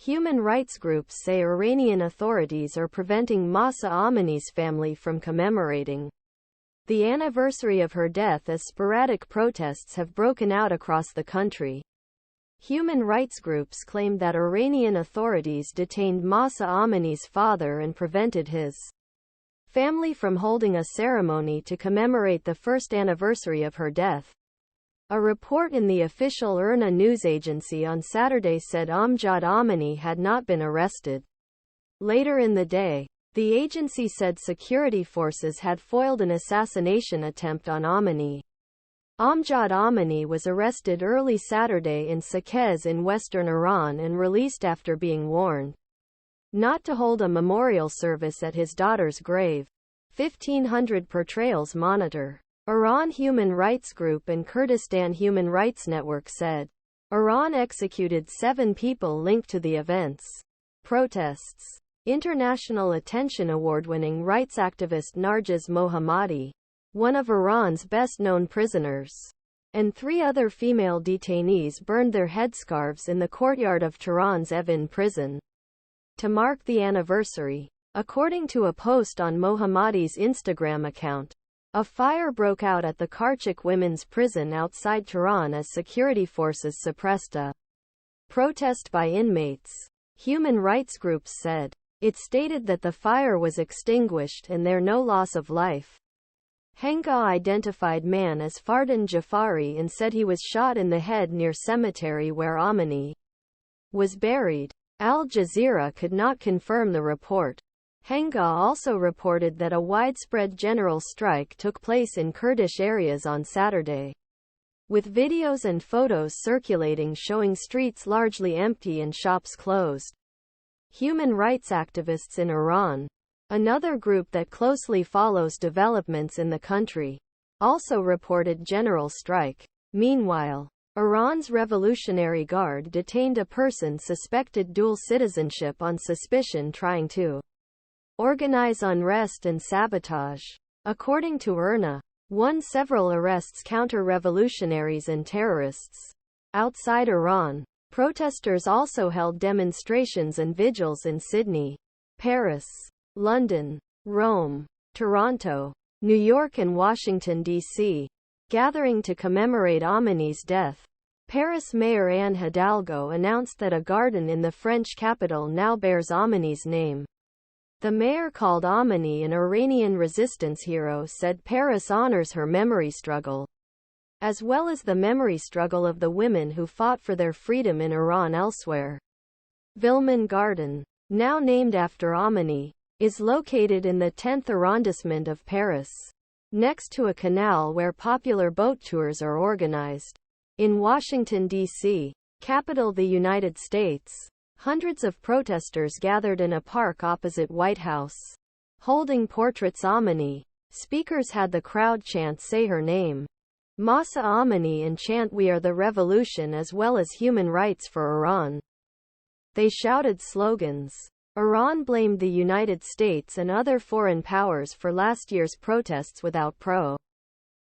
Human rights groups say Iranian authorities are preventing Mahsa Amini's family from commemorating the anniversary of her death as sporadic protests have broken out across the country. Human rights groups claim that Iranian authorities detained Mahsa Amini's father and prevented his family from holding a ceremony to commemorate the first anniversary of her death. A report in the official IRNA news agency on Saturday said Amjad Amini had not been arrested. Later in the day, the agency said security forces had foiled an assassination attempt on Amini. Amjad Amini was arrested early Saturday in Saqqez in western Iran and released after being warned not to hold a memorial service at his daughter's grave. 1,500 portrayals monitor. Iran Human Rights Group and Kurdistan Human Rights Network said Iran executed 7 people linked to the events. Protests. International Attention Award-winning rights activist Narges Mohammadi, one of Iran's best-known prisoners, and 3 other female detainees burned their headscarves in the courtyard of Tehran's Evin prison to mark the anniversary. According to a post on Mohammadi's Instagram account, a fire broke out at the Karchik women's prison outside Tehran as security forces suppressed a protest by inmates. Human rights groups said it stated that the fire was extinguished and there no loss of life. Henga identified man as Fardin Jafari and said he was shot in the head near cemetery where Amini was buried. Al Jazeera could not confirm the report. Henga also reported that a widespread general strike took place in Kurdish areas on Saturday, with videos and photos circulating showing streets largely empty and shops closed. Human rights activists in Iran, another group that closely follows developments in the country, also reported general strike. Meanwhile, Iran's Revolutionary Guard detained a person suspected dual citizenship on suspicion trying to organize unrest and sabotage. According to IRNA, several arrests counter-revolutionaries and terrorists. Outside Iran, protesters also held demonstrations and vigils in Sydney, Paris, London, Rome, Toronto, New York and Washington, D.C., gathering to commemorate Amini's death. Paris Mayor Anne Hidalgo announced that a garden in the French capital now bears Amini's name. The mayor called Amini an Iranian resistance hero, said Paris honors her memory struggle, as well as the memory struggle of the women who fought for their freedom in Iran elsewhere. Villemin Garden, now named after Amini, is located in the 10th arrondissement of Paris, next to a canal where popular boat tours are organized. In Washington, D.C., capital of the United States, hundreds of protesters gathered in a park opposite White House, holding portraits Amini. Speakers had the crowd chant "Say her name, Mahsa Amini" and chant "We are the revolution" as well as human rights for Iran. They shouted slogans. Iran blamed the United States and other foreign powers for last year's protests without